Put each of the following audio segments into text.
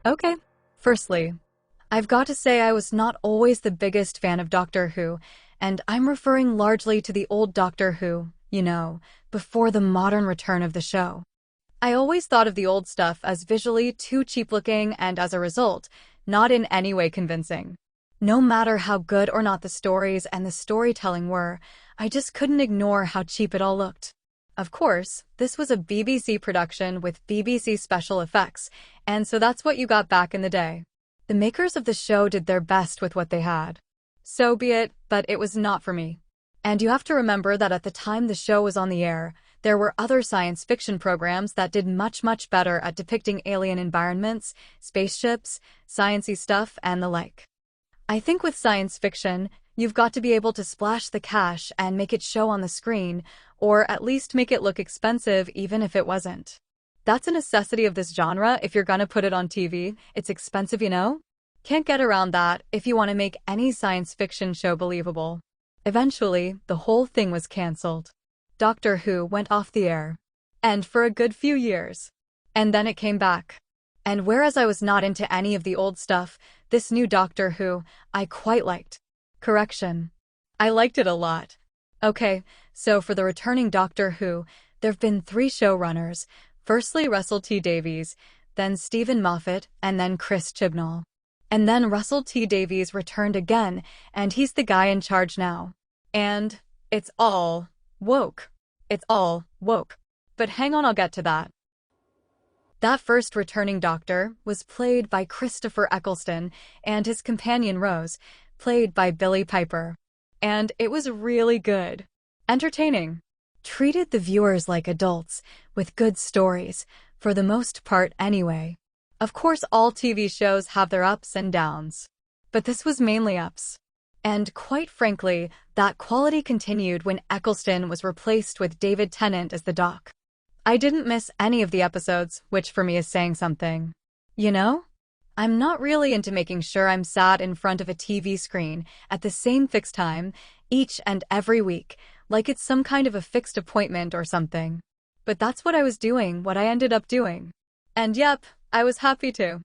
Okay. Firstly, I've got to say I was not always the biggest fan of Doctor Who, and I'm referring largely to the old Doctor Who, before the modern return of the show. I always thought of the old stuff as visually too cheap-looking and, as a result, not in any way convincing. No matter how good or not the stories and the storytelling were, I just couldn't ignore how cheap it all looked. Of course, this was a BBC production with BBC special effects, and so that's what you got back in the day. The makers of the show did their best with what they had. So be it, but it was not for me. And you have to remember that at the time the show was on the air, there were other science fiction programs that did much better at depicting alien environments, spaceships, science-y stuff, and the like. I think with science fiction, you've got to be able to splash the cash and make it show on the screen, or at least make it look expensive even if it wasn't. That's a necessity of this genre. If you're gonna put it on TV, it's expensive, Can't get around that if you want to make any science fiction show believable. Eventually, the whole thing was cancelled. Doctor Who went off the air. And for a good few years. And then it came back. And whereas I was not into any of the old stuff, this new Doctor Who, I quite liked. Correction. I liked it a lot. Okay, so for the returning Doctor Who, there've been 3 showrunners. Firstly Russell T Davies, then Stephen Moffat, and then Chris Chibnall. And then Russell T Davies returned again, and he's the guy in charge now. And it's all woke. It's all woke. But hang on, I'll get to that. That first returning Doctor was played by Christopher Eccleston, and his companion Rose, played by Billie Piper. And it was really good. Entertaining. Treated the viewers like adults, with good stories, for the most part anyway. Of course, all TV shows have their ups and downs. But this was mainly ups. And quite frankly, that quality continued when Eccleston was replaced with David Tennant as the Doc. I didn't miss any of the episodes, which for me is saying something. I'm not really into making sure I'm sat in front of a TV screen at the same fixed time, each and every week, like it's some kind of a fixed appointment or something. But that's what I was doing, what I ended up doing. And yep, I was happy to.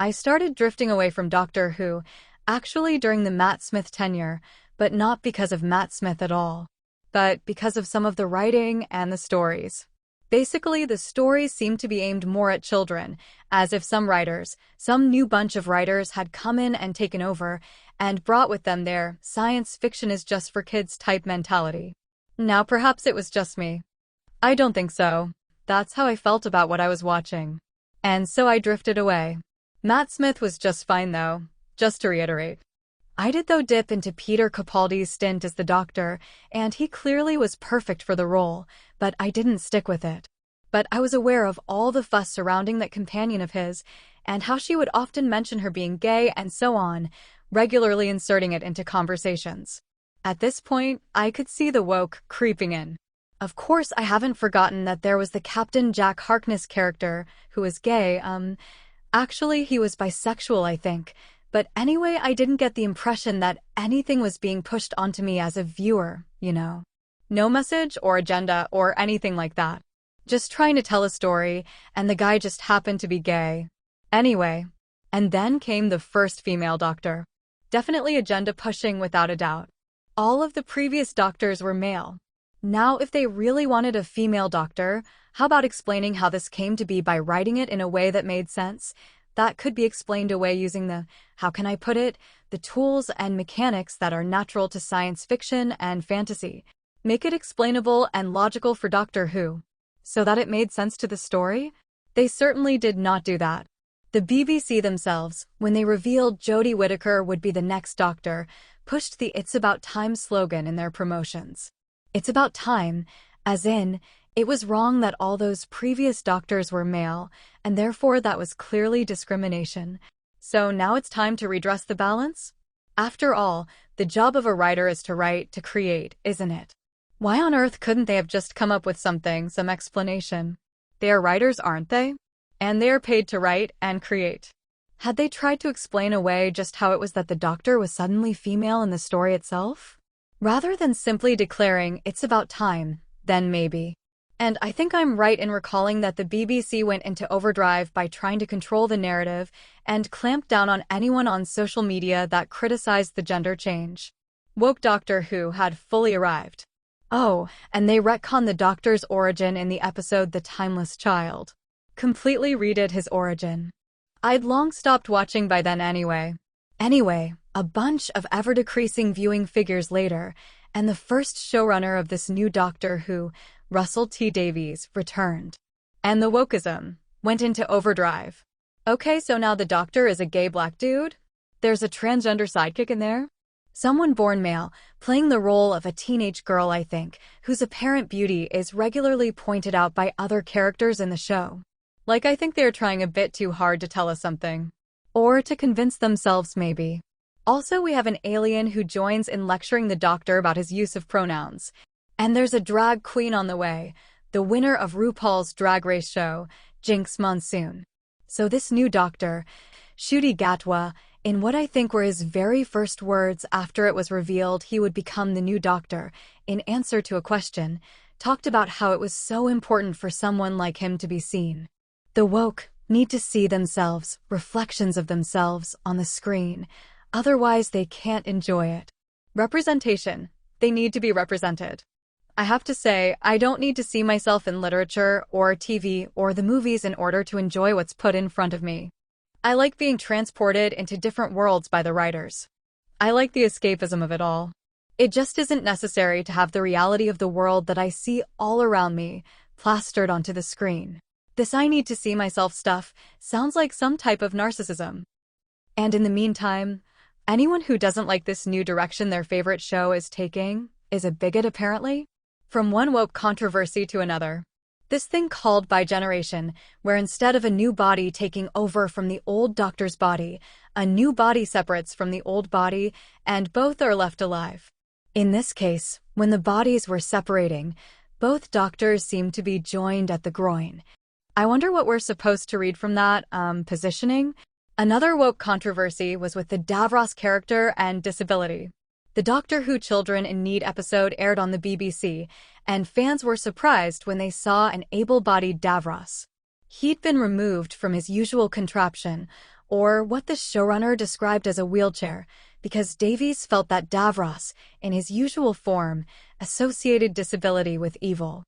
I started drifting away from Doctor Who, actually during the Matt Smith tenure, but not because of Matt Smith at all, but because of some of the writing and the stories. Basically, the stories seemed to be aimed more at children, as if some new bunch of writers had come in and taken over, and brought with them their science fiction is just for kids type mentality. Now perhaps it was just me. I don't think so. That's how I felt about what I was watching. And so I drifted away. Matt Smith was just fine though, just to reiterate. I did though dip into Peter Capaldi's stint as the Doctor, and he clearly was perfect for the role, but I didn't stick with it. But I was aware of all the fuss surrounding that companion of his, and how she would often mention her being gay and so on, regularly inserting it into conversations. At this point, I could see the woke creeping in. Of course, I haven't forgotten that there was the Captain Jack Harkness character, who was gay, actually he was bisexual, I think. But anyway, I didn't get the impression that anything was being pushed onto me as a viewer, No message or agenda or anything like that. Just trying to tell a story, and the guy just happened to be gay. Anyway, and then came the first female Doctor. Definitely agenda pushing without a doubt. All of the previous Doctors were male. Now, if they really wanted a female Doctor, how about explaining how this came to be by writing it in a way that made sense? That could be explained away using the tools and mechanics that are natural to science fiction and fantasy. Make it explainable and logical for Doctor Who, so that it made sense to the story? They certainly did not do that. The BBC themselves, when they revealed Jodie Whittaker would be the next Doctor, pushed the "It's About Time" slogan in their promotions. It's about time, as in, it was wrong that all those previous Doctors were male, and therefore that was clearly discrimination. So now it's time to redress the balance? After all, the job of a writer is to write, to create, isn't it? Why on earth couldn't they have just come up with something, some explanation? They are writers, aren't they? And they are paid to write and create. Had they tried to explain away just how it was that the Doctor was suddenly female in the story itself? Rather than simply declaring, "It's about time," then maybe. And I think I'm right in recalling that the BBC went into overdrive by trying to control the narrative and clamp down on anyone on social media that criticized the gender change. Woke Doctor Who had fully arrived. Oh, and they retconned the Doctor's origin in the episode The Timeless Child. Completely redid his origin. I'd long stopped watching by then anyway. Anyway, a bunch of ever-decreasing viewing figures later, and the first showrunner of this new Doctor Who, Russell T Davies, returned. And the wokeism went into overdrive. Okay, so now the Doctor is a gay black dude? There's a transgender sidekick in there? Someone born male, playing the role of a teenage girl, I think, whose apparent beauty is regularly pointed out by other characters in the show. Like, I think they're trying a bit too hard to tell us something. Or to convince themselves, maybe. Also, we have an alien who joins in lecturing the Doctor about his use of pronouns. And there's a drag queen on the way, the winner of RuPaul's Drag Race show, Jinkx Monsoon. So this new Doctor, Ncuti Gatwa, in what I think were his very first words after it was revealed he would become the new Doctor, in answer to a question, talked about how it was so important for someone like him to be seen. The woke need to see themselves, reflections of themselves, on the screen. Otherwise, they can't enjoy it. Representation. They need to be represented. I have to say, I don't need to see myself in literature or TV or the movies in order to enjoy what's put in front of me. I like being transported into different worlds by the writers. I like the escapism of it all. It just isn't necessary to have the reality of the world that I see all around me plastered onto the screen. This I need to see myself stuff sounds like some type of narcissism. And in the meantime, anyone who doesn't like this new direction their favorite show is taking is a bigot, apparently. From one woke controversy to another. This thing called bi-generation, where instead of a new body taking over from the old Doctor's body, a new body separates from the old body, and both are left alive. In this case, when the bodies were separating, both Doctors seemed to be joined at the groin. I wonder what we're supposed to read from that, positioning? Another woke controversy was with the Davros character and disability. The Doctor Who Children in Need episode aired on the BBC, and fans were surprised when they saw an able-bodied Davros. He'd been removed from his usual contraption, or what the showrunner described as a wheelchair, because Davies felt that Davros, in his usual form, associated disability with evil.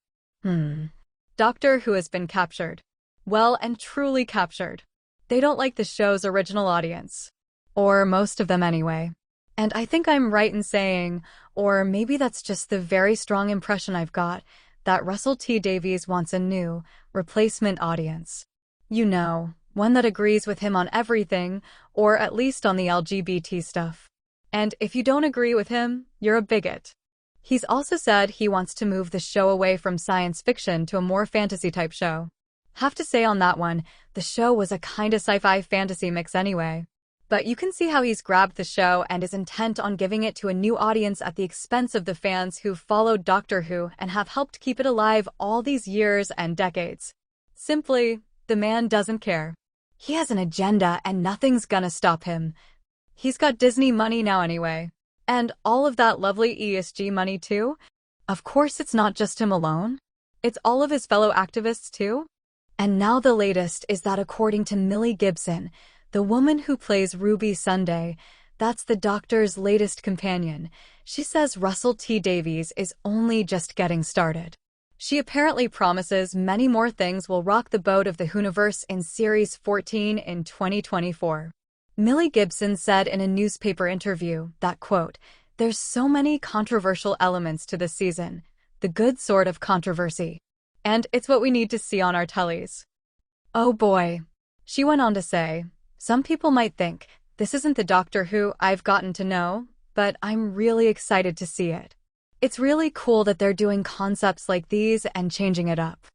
Doctor Who has been captured. Well and truly captured. They don't like the show's original audience. Or most of them anyway. And I think I'm right in saying, or maybe that's just the very strong impression I've got, that Russell T Davies wants a new, replacement audience. You know, one that agrees with him on everything, or at least on the LGBT stuff. And if you don't agree with him, you're a bigot. He's also said he wants to move the show away from science fiction to a more fantasy-type show. Have to say on that one, the show was a kinda sci-fi fantasy mix anyway. But you can see how he's grabbed the show and is intent on giving it to a new audience at the expense of the fans who followed Doctor Who and have helped keep it alive all these years and decades. Simply, the man doesn't care. He has an agenda and nothing's gonna stop him. He's got Disney money now anyway. And all of that lovely ESG money too. Of course it's not just him alone. It's all of his fellow activists too. And now the latest is that according to Millie Gibson, the woman who plays Ruby Sunday, that's the Doctor's latest companion, she says Russell T Davies is only just getting started. She apparently promises many more things will rock the boat of the Whoniverse in Series 14 in 2024. Millie Gibson said in a newspaper interview that, quote, "There's so many controversial elements to this season, the good sort of controversy. And it's what we need to see on our tellies." Oh boy. She went on to say, "Some people might think, this isn't the Doctor Who I've gotten to know, but I'm really excited to see it. It's really cool that they're doing concepts like these and changing it up."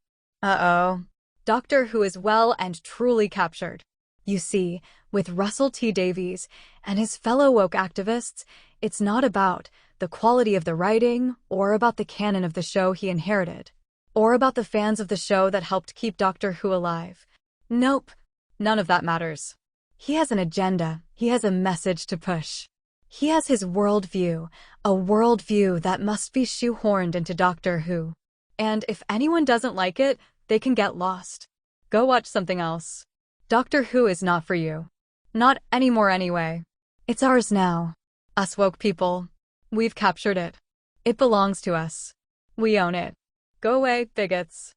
Uh-oh. Doctor Who is well and truly captured. You see, with Russell T Davies and his fellow woke activists, it's not about the quality of the writing or about the canon of the show he inherited, or about the fans of the show that helped keep Doctor Who alive. Nope. None of that matters. He has an agenda. He has a message to push. He has his worldview, a worldview that must be shoehorned into Doctor Who. And if anyone doesn't like it, they can get lost. Go watch something else. Doctor Who is not for you. Not anymore anyway. It's ours now. Us woke people. We've captured it. It belongs to us. We own it. Go away, bigots.